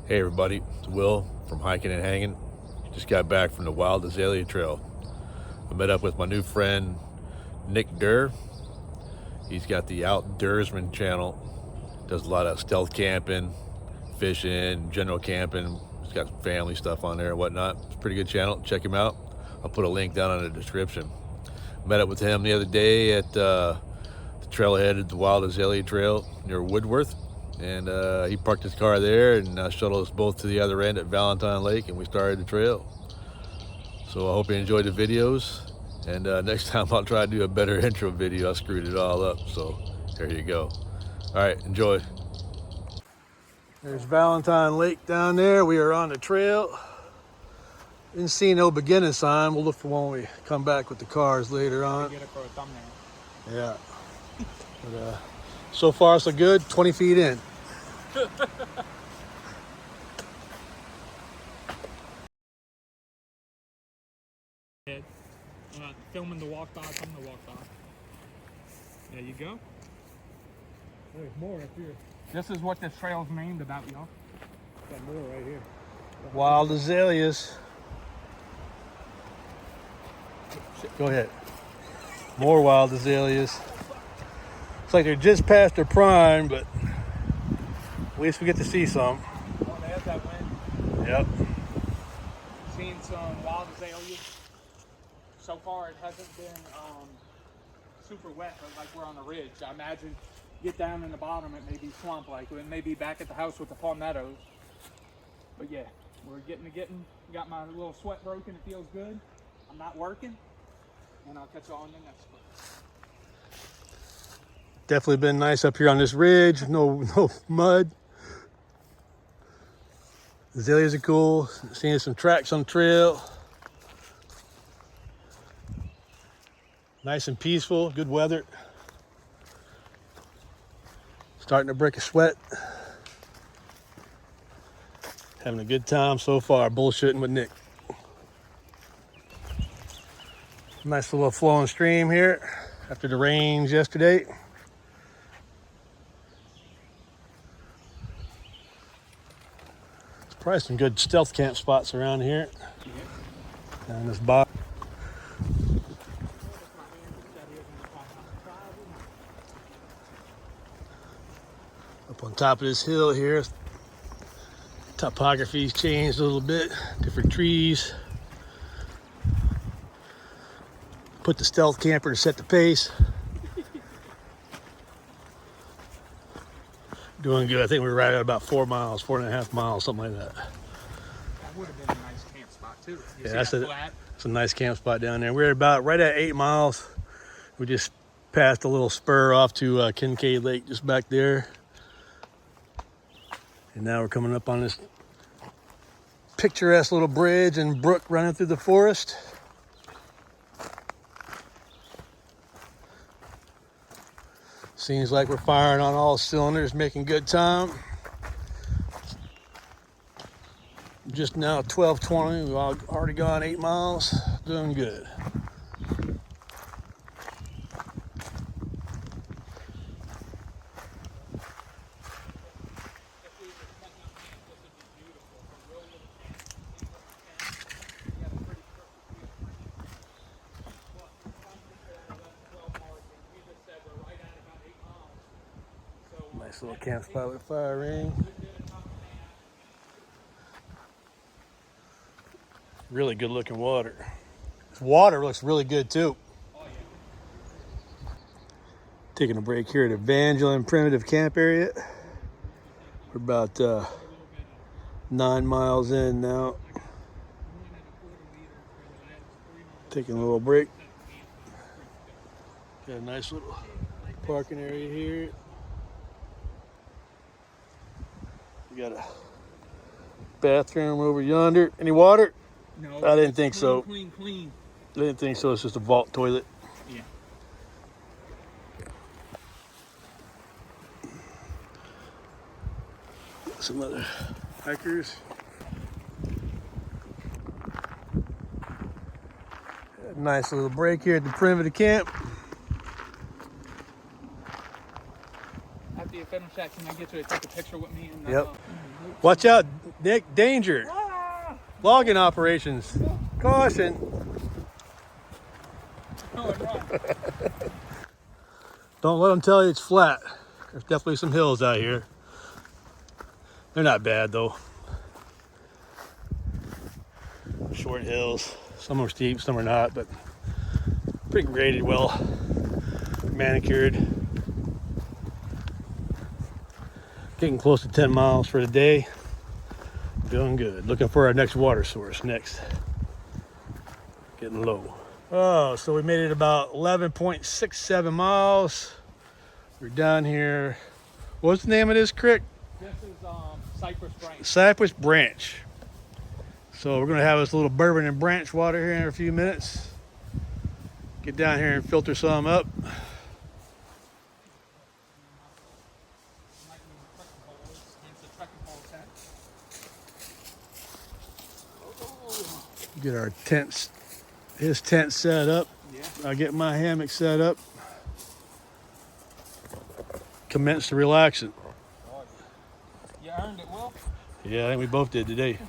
Hey everybody, it's Will from Hiking and Hanging. Just got back from the Wild Azalea Trail. I met up with my new friend Nick Durr. He's got the Outdurrsman channel. Does a lot of stealth camping, fishing, general camping. He's got family stuff on there and whatnot. It's a pretty good channel. Check him out. I'll put a link down in the description. Met up with him the other day at the trailhead at the Wild Azalea Trail near Woodworth. And he parked his car there and shuttled us both to the other end at Valentne Lake, and we started the trail. So I hope you enjoyed the videos, and next time I'll try to do a better intro video. I screwed it all up, so there you go. All right, enjoy. There's Valentne Lake down there. We are on the trail. Didn't see no beginning sign. We'll look for one when we come back with the cars later on. Get it for a thumbnail. Yeah. But so far so good. 20 feet in. Filming the walk by from the walk by. There you go. There's more up here. This is what this trail's named about, y'all. Got more right here. Wild azaleas. Go ahead. More wild azaleas. It's like they're just past their prime, but at least we get to see some. Oh, there's that wind. Yep. Seen some wild azaleas. So far, it hasn't been super wet, but like we're on the ridge. I imagine get down in the bottom, it may be swamp like. It may be back at the house with the palmettos. But yeah, we're getting. Got my little sweat broken. It feels good. I'm not working, and I'll catch you all in the next one. Definitely been nice up here on this ridge. No mud. Azaleas are cool. Seeing some tracks on the trail. Nice and peaceful. Good weather. Starting to break a sweat. Having a good time so far. Bullshitting with Nick. Nice little flowing stream here after the rains yesterday. There's probably some good stealth camp spots around here. Down this bottom. Up on top of this hill here, topography's changed a little bit. Different trees. Put the stealth camper to set the pace. Doing good. I think we were right at about 4 miles, 4.5 miles, something like that. That would have been a nice camp spot too. Yeah, that's a nice camp spot down there. We're about right at 8 miles. We just passed a little spur off to Kisatchie Lake just back there. And now we're coming up on this picturesque little bridge and brook running through the forest. Seems like we're firing on all cylinders, making good time. Just now 12:20, we've already gone 8 miles, doing good. Nice little camp spot with a fire ring. Really good looking water. This water looks really good too. Taking a break here at Evangeline Primitive Camp area. We're about 9 miles in now. Taking a little break. Got a nice little parking area here. We got a bathroom over yonder. Any water? No. I didn't think so. Clean. I didn't think so. It's just a vault toilet. Yeah. Some other hikers. Nice little break here at the primitive camp. After you finish that, can I get you to take a picture with me? And, Yep. Watch out. Nick, danger. Ah! Logging operations. Caution. Oh, and run. Don't let them tell you it's flat. There's definitely some hills out here. They're not bad though. Short hills. Some are steep, some are not, but pretty graded, well manicured. Getting close to 10 miles for the day. Doing good. Looking for our next water source next. Getting low. Oh, so we made it about 11.67 miles. We're down here. What's the name of this creek? This is Cypress Branch. Cypress Branch. So we're gonna have this little bourbon and branch water here in a few minutes. Get down here and filter some up. Get our tents, his tent set up. Yeah. I'll get my hammock set up. Commence to relaxing. You earned it, Will. Yeah, I think we both did today.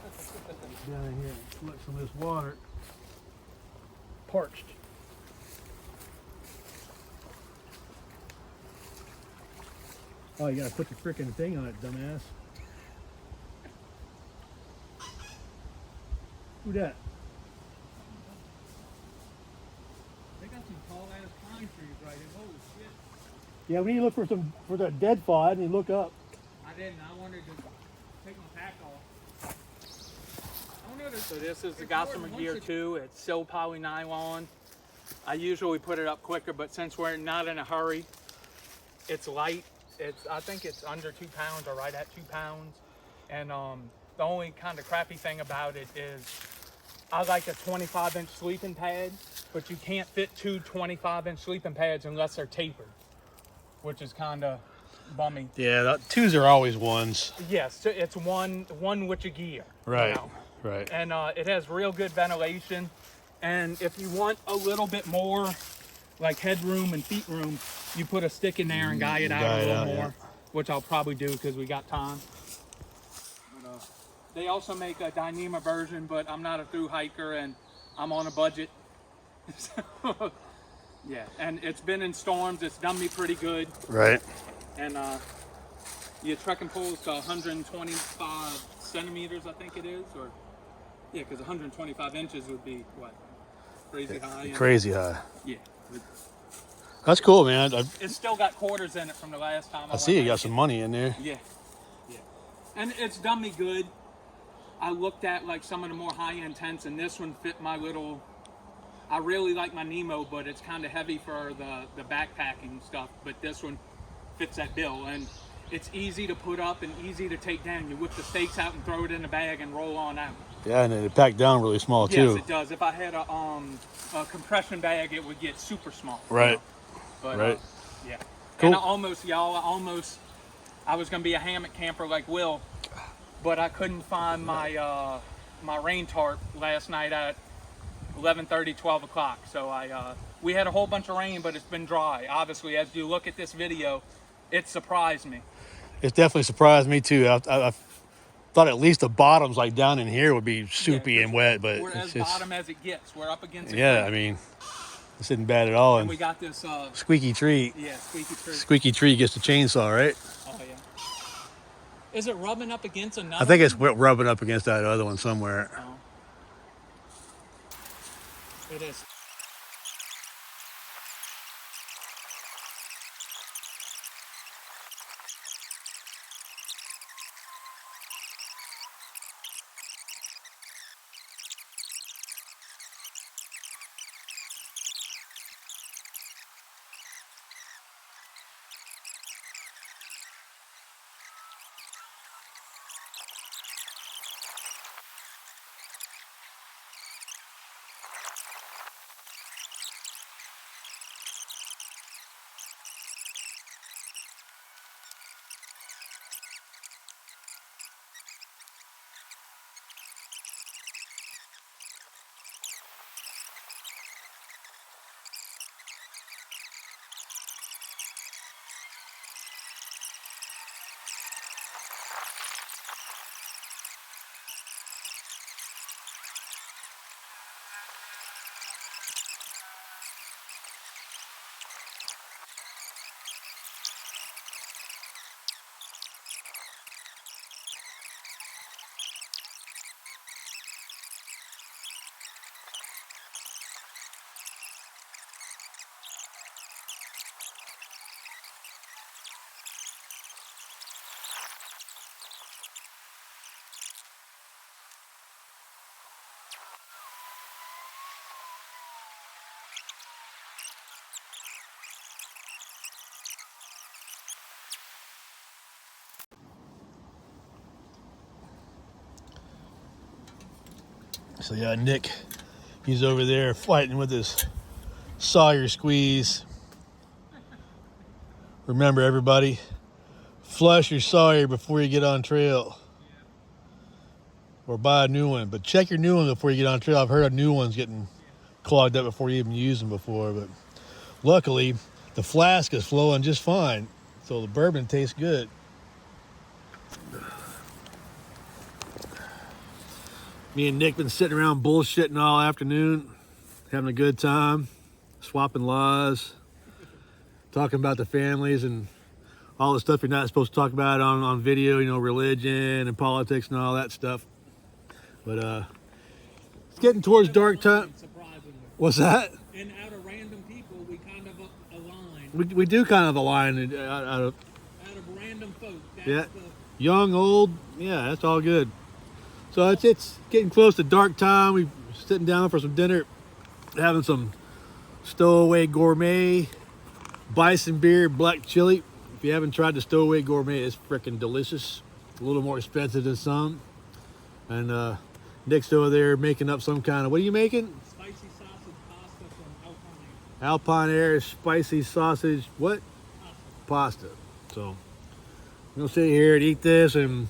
Down in here and collect some of this water. Parched. Oh, you gotta put the frickin' thing on it, dumbass. Who that? They got some tall ass pine trees right here. Holy shit. Yeah, we need to look for the deadfall. I didn't look up. I didn't. I wanted to take my pack off. So this is the Gossamer gear too. It's so poly nylon. I usually put it up quicker, but since we're not in a hurry, it's light. I think it's under 2 pounds or right at 2 pounds. And the only kind of crappy thing about it is I like a 25-inch sleeping pad, but you can't fit two 25-inch sleeping pads unless they're tapered, which is kind of bummy. Yeah, twos are always ones. Yes, so it's one with your gear. Right, You know? right. And it has real good ventilation. And if you want a little bit more like headroom and feet room, you put a stick in there and guy it out a little more, which I'll probably do because we got time. But, they also make a Dyneema version, but I'm not a through hiker and I'm on a budget. So, yeah, and it's been in storms. It's done me pretty good. Right. And your trekking pole's 125 centimeters, I think it is, or yeah, because 125 inches would be what, crazy high. Crazy high. Yeah. That's cool, man. It's still got quarters in it from the last time. I see you got some money in there. Yeah, yeah, and it's done me good. I looked at like some of the more high-end tents, and this one fit my little. I really like my Nemo, but it's kind of heavy for the backpacking stuff. But this one fits that bill, and it's easy to put up and easy to take down. You whip the stakes out and throw it in a bag and roll on out. Yeah, and it packed down really small too. Yes, it does. If I had a compression bag, it would get super small. Right. You know? But, right. Yeah. Cool. And I was gonna be a hammock camper like Will, but I couldn't find my my rain tarp last night at 11:30, 12 o'clock. So we had a whole bunch of rain, but it's been dry. Obviously, as you look at this video, it surprised me. It's definitely surprised me too. I thought at least the bottoms like down in here would be soupy and wet, but we're it's as bottom as it gets. We're up against it. Yeah, I mean, this isn't bad at all. And we got this squeaky tree. Yeah, squeaky tree. Squeaky tree gets the chainsaw, right? Oh yeah. Is it rubbing up against another? I think it's rubbing up against that other one somewhere. Oh. It is. So yeah, Nick, he's over there fighting with his Sawyer squeeze. Remember, everybody, flush your Sawyer before you get on trail. Or buy a new one, but check your new one before you get on trail. I've heard of new ones getting clogged up before you even use them before, but luckily the flask is flowing just fine, so the bourbon tastes good. Me and Nick been sitting around bullshitting all afternoon, having a good time, swapping laws, talking about the families and all the stuff you're not supposed to talk about on video, you know, religion and politics and all that stuff. But it's getting towards dark time. What's that? And out of random people, we kind of align. We do kind of align out of random folk. Yeah, young, old, yeah, that's all good. So it's getting close to dark time. We're sitting down for some dinner, having some Stowaway Gourmet bison beer, black chili. If you haven't tried the Stowaway Gourmet, it's freaking delicious. A little more expensive than some. And Nick's over there making up some kind of, what are you making? Spicy sausage pasta from Alpine. Alpine Air spicy sausage, what? Pasta. So we're gonna sit here and eat this and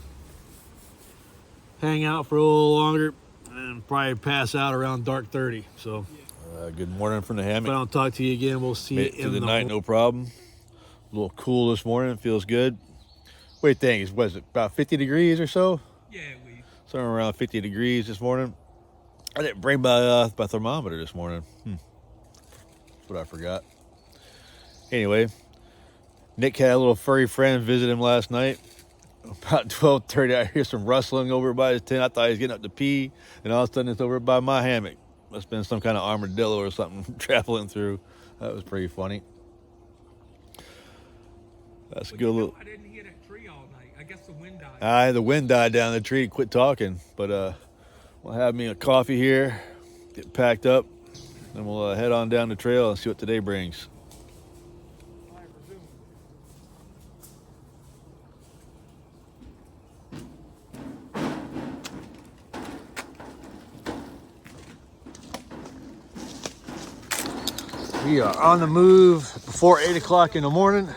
hang out for a little longer and probably pass out around dark 30. So good morning from the hammock. If I don't talk to you again, we'll see you in the night, no problem. A little cool this morning, feels good. What do you think? Was it about 50 degrees or so? Yeah, somewhere around 50 degrees this morning. I didn't bring my thermometer this morning. That's what I forgot. Anyway, Nick had a little furry friend visit him last night. About 12:30, I hear some rustling over by his tent. I thought he was getting up to pee, and all of a sudden it's over by my hammock. Must have been some kind of armadillo or something traveling through. That was pretty funny. That's a good little... I didn't hear that tree all night. I guess the wind died. The wind died down the tree. Quit talking. But we'll have me a coffee here, get packed up, and we'll head on down the trail and see what today brings. We are on the move before 8 o'clock in the morning.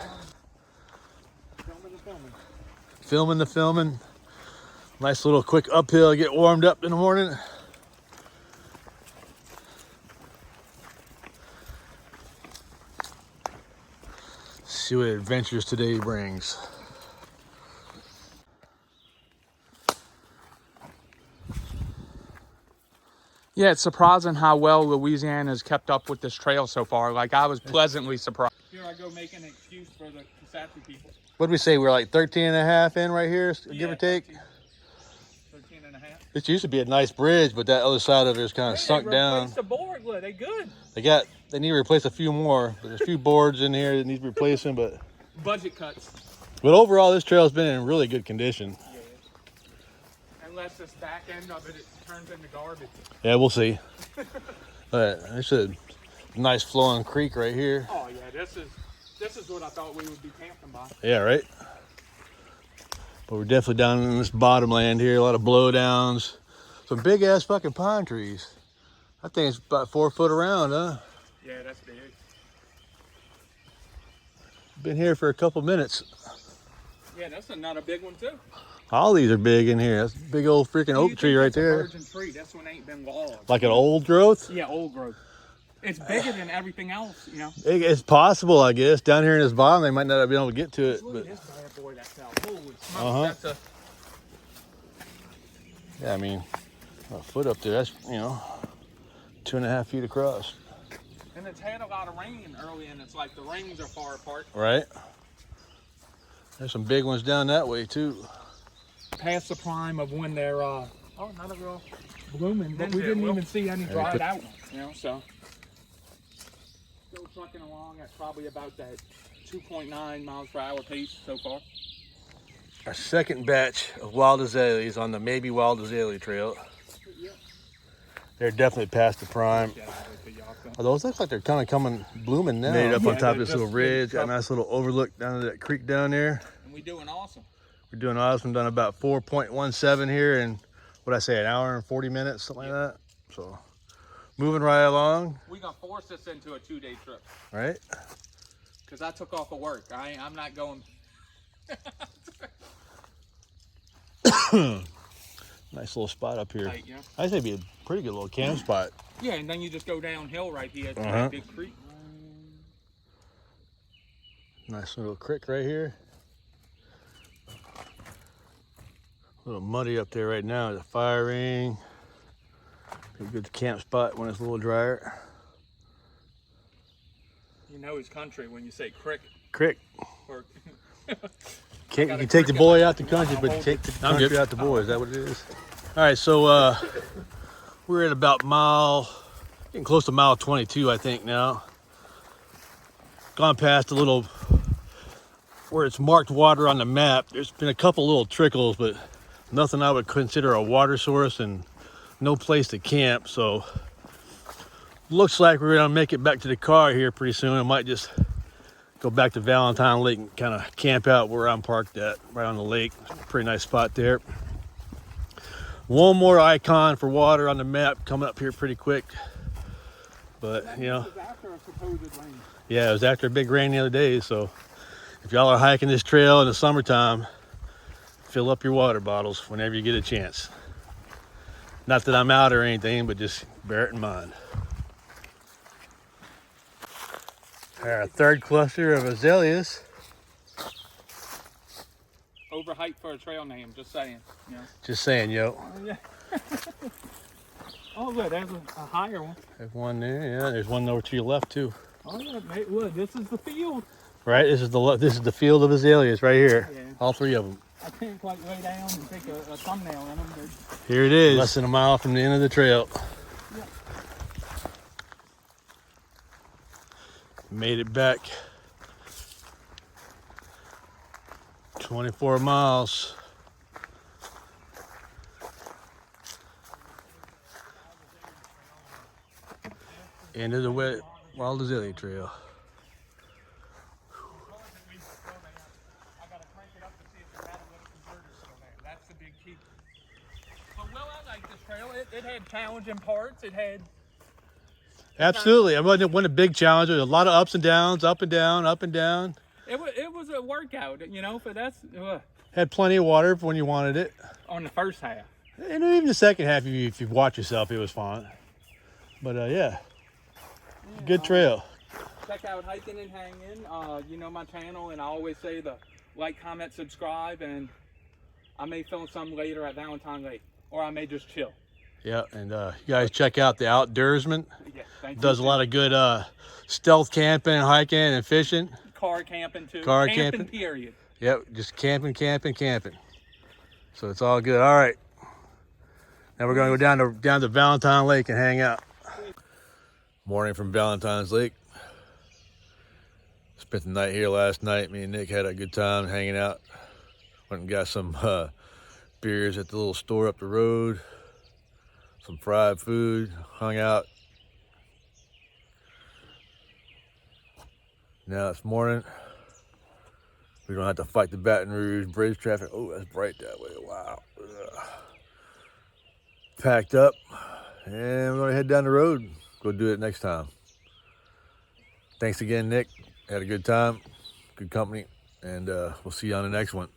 Filming the filming. Nice little quick uphill, get warmed up in the morning. See what adventures today brings. Yeah, it's surprising how well Louisiana has kept up with this trail so far. Like, I was pleasantly surprised. Here I go making an excuse for the Kisatchie people. What did we say? We're like 13 and a half in right here, give or take? 13 and a half. This used to be a nice bridge, but that other side of it is kind of sunk down. The board, they good. They need to replace a few more. There's a few boards in here that need replacing, but... Budget cuts. But overall, this trail has been in really good condition. Yeah. Unless this back end of it turns into garbage. Yeah, we'll see. It's a nice flowing creek right here. Oh yeah, this is what I thought we would be camping by. Yeah, right. But we're definitely down in this bottom land here. A lot of blowdowns, some big ass fucking pine trees. I think it's about 4 foot around, huh? Yeah, that's big. Been here for a couple minutes. Yeah, that's another big one too. All these are big in here. That's a big old freaking oak tree right there. A virgin tree. This one ain't been logged. Like an old growth? Yeah, old growth. It's bigger than everything else, you know. It's possible, I guess. Down here in this bottom, they might not have been able to get to it. Look at this bad boy that's out. Holy smokes, that's a... Yeah, I mean, a foot up there, that's, 2.5 feet across. And it's had a lot of rain early, and it's like the rings are far apart. Right. There's some big ones down that way, too. Past the prime of when they're, another girl blooming, but we didn't even see any dried out ones, so. Still trucking along at probably about that 2.9 miles per hour pace so far. Our second batch of wild azaleas on the maybe Wild Azalea Trail. Yep. They're definitely past the prime. Although it looks like they're kind of coming blooming now. Made up on top of this little ridge. Got a nice little overlook down to that creek down there. And we're doing awesome. We're doing awesome. Done about 4.17 here in, what'd I say, an hour and 40 minutes, something like that. So moving right along. We're gonna force this into a 2-day trip. Right? Because I took off of work. I'm not going. Nice little spot up here. Tight, yeah. I think it'd be a pretty good little camp spot. Yeah, and then you just go downhill right here to Uh-huh. that big creek. Nice little creek right here. A little muddy up there right now. There's a fire ring. Be a good camp spot when it's a little drier. You know his country when you say crick. Creek. Or You can take the boy out the country, but you take the country out the boy. Is that what it is? All right, so we're at about getting close to mile 22, I think now. Gone past a little where it's marked water on the map. There's been a couple little trickles, but nothing I would consider a water source and no place to camp. So looks like we're gonna make it back to the car here pretty soon. I might just go back to Valentine Lake and kind of camp out where I'm parked at, right on the lake. Pretty nice spot there. One more icon for water on the map coming up here pretty quick. But, you know, after a supposed rain. yeah, it was after a big rain the other day. So if y'all are hiking this trail in the summertime, fill up your water bottles whenever you get a chance. Not that I'm out or anything, but just bear it in mind. Our third cluster of azaleas. Overhyped for a trail name, just saying. Yeah. Just saying, yo. Oh, yeah. Oh, look, there's a higher one. There's one there, yeah. There's one over to your left too. Oh, yeah, mate, look, this is the field. Right, this is the field of azaleas right here. Yeah. All three of them. I can't quite lay down and take a thumbnail in them. But Here it is. Less than a mile from the end of the trail. yeah. Made it back 24 miles. End of the Wild Azalea Trail. I gotta crank it up to see if the catalytic converter's still there. That's the big key. But well, I like this trail. It had challenging parts. It had. Absolutely. It wasn't a big challenge. There was a lot of ups and downs, up and down, up and down. It was a workout, you know. But that's Had plenty of water when you wanted it. on the first half. And even the second half, if you watch yourself, it was fun. But yeah, good trail. Check out Hiking and Hanging. You know my channel, and I always say the like, comment, subscribe, and I may film some later at Valentine Lake, or I may just chill. Yeah, and you guys check out the Outdurrsman. Yeah, thank you. Does a lot of good stealth camping, hiking, and fishing. Car camping too. Car camping. camping. Period. Yep, just camping. So it's all good. All right. Now we're gonna go down to Valentine Lake and hang out. Morning from Valentine's Lake. Spent the night here last night. Me and Nick had a good time hanging out. Went and got some beers at the little store up the road. Some fried food. Hung out. Now it's morning. We don't have to fight the Baton Rouge bridge traffic. Oh, that's bright that way. Wow. Ugh. Packed up, and we're gonna head down the road. Go do it next time. Thanks again, Nick. Had a good time, good company, and we'll see you on the next one.